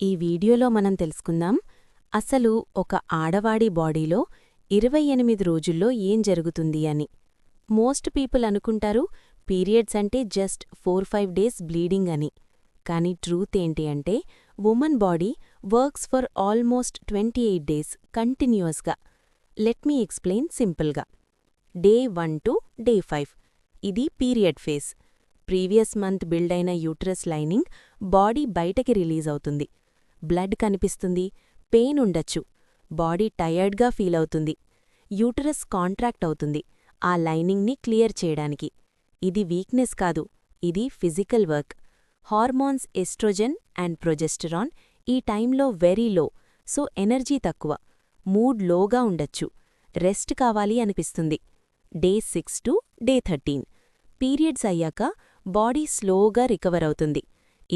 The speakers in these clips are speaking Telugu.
ఈ వీడియోలో మనం తెలుసుకుందాం అసలు ఒక ఆడవాడి బాడీలో 28 రోజుల్లో ఏం జరుగుతుంది అని. మోస్ట్ పీపుల్ అనుకుంటారు పీరియడ్స్ అంటే జస్ట్ 4-5 డేస్ బ్లీడింగ్ అని. కానీ ట్రూత్ ఏంటి అంటే woman body works for almost 28 days కంటిన్యూయస్గా. లెట్ మీ ఎక్స్ప్లెయిన్ సింపుల్గా. డే 1 టు డే 5 ఇది period phase. Previous month build అయిన యూట్రస్ లైనింగ్ బాడీ బయటకి రిలీజ్ అవుతుంది. బ్లడ్ కనిపిస్తుంది, పెయిన్ ఉండొచ్చు, బాడీ టయర్డ్గా ఫీల్ అవుతుంది. యూటరస్ కాంట్రాక్ట్ అవుతుంది ఆ లైనింగ్ని క్లియర్ చేయడానికి. ఇది వీక్నెస్ కాదు, ఇది physical work. Hormones oestrogen and progesterone ఈ టైంలో వెరీ లో, సో ఎనర్జీ తక్కువ, మూడ్ లోగా ఉండొచ్చు, రెస్ట్ కావాలి అనిపిస్తుంది. డే 6 టు డే 13 పీరియడ్స్ అయ్యాక బాడీ స్లోగా రికవర్ అవుతుంది.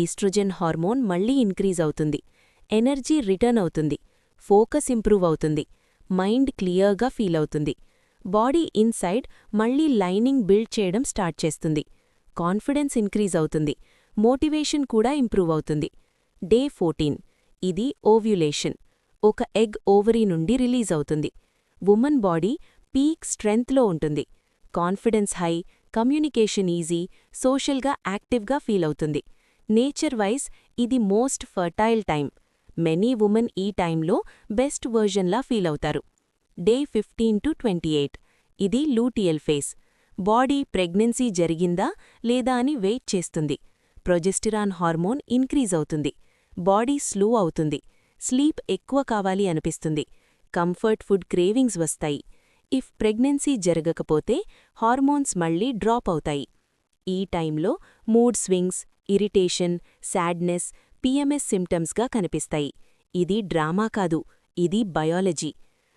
ఈస్ట్రోజెన్ హార్మోన్ మళ్లీ ఇంక్రీజ్ అవుతుంది, ఎనర్జీ రిటర్న్ అవుతుంది, ఫోకస్ ఇంప్రూవ్ అవుతుంది, మైండ్ క్లియర్గా ఫీల్ అవుతుంది. బాడీ ఇన్సైడ్ మళ్లీ లైనింగ్ బిల్డ్ చేయడం స్టార్ట్ చేస్తుంది. కాన్ఫిడెన్స్ ఇంక్రీజ్ అవుతుంది, మోటివేషన్ కూడా ఇంప్రూవ్ అవుతుంది. డే 14 ఇది ఓవ్యులేషన్. ఒక ఎగ్ ఓవరీ నుండి రిలీజ్ అవుతుంది. వుమన్ బాడీ పీక్ స్ట్రెంగ్త్లో ఉంటుంది. కాన్ఫిడెన్స్ హై, కమ్యూనికేషన్ ఈజీ, సోషల్గా యాక్టివ్గా ఫీల్ అవుతుంది. నేచర్ వైజ్ ఇది most fertile time. Many women ఈ టైంలో బెస్ట్ వర్జన్లా ఫీల్ అవుతారు. డే 15 టు 28 ఇది లూటియల్ ఫేజ్. బాడీ ప్రెగ్నెన్సీ జరిగిందా లేదా అని వెయిట్ చేస్తుంది. ప్రొజెస్టెరాన్ హార్మోన్ ఇంక్రీజ్ అవుతుంది, బాడీ స్లో అవుతుంది, స్లీప్ ఎక్కువ కావాలి అనిపిస్తుంది, కంఫర్ట్ ఫుడ్ క్రేవింగ్స్ వస్తాయి. ఇఫ్ ప్రెగ్నెన్సీ జరగకపోతే హార్మోన్స్ మళ్లీ డ్రాప్ అవుతాయి. ఈ టైంలో mood swings, irritation, sadness, PMS సిమ్టమ్స్గా కనిపిస్తాయి. ఇది డ్రామా కాదు, ఇది బయాలజీ.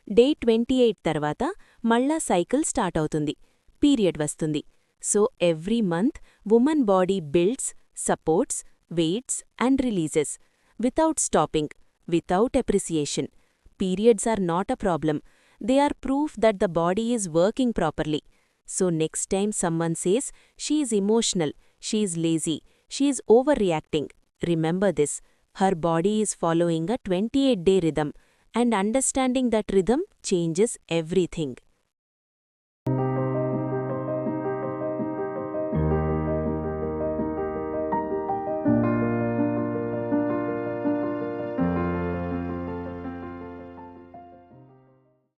డే 28 తర్వాత మళ్ళా సైకిల్ స్టార్ట్ అవుతుంది, పీరియడ్ వస్తుంది. So every month woman body builds, supports, waits and releases without stopping, without appreciation. Periods are not a problem, they are proof that the body is working properly. So next time someone says, she is emotional, she is lazy, she is overreacting, remember this, her body is following a 28-day rhythm, and understanding that rhythm changes everything.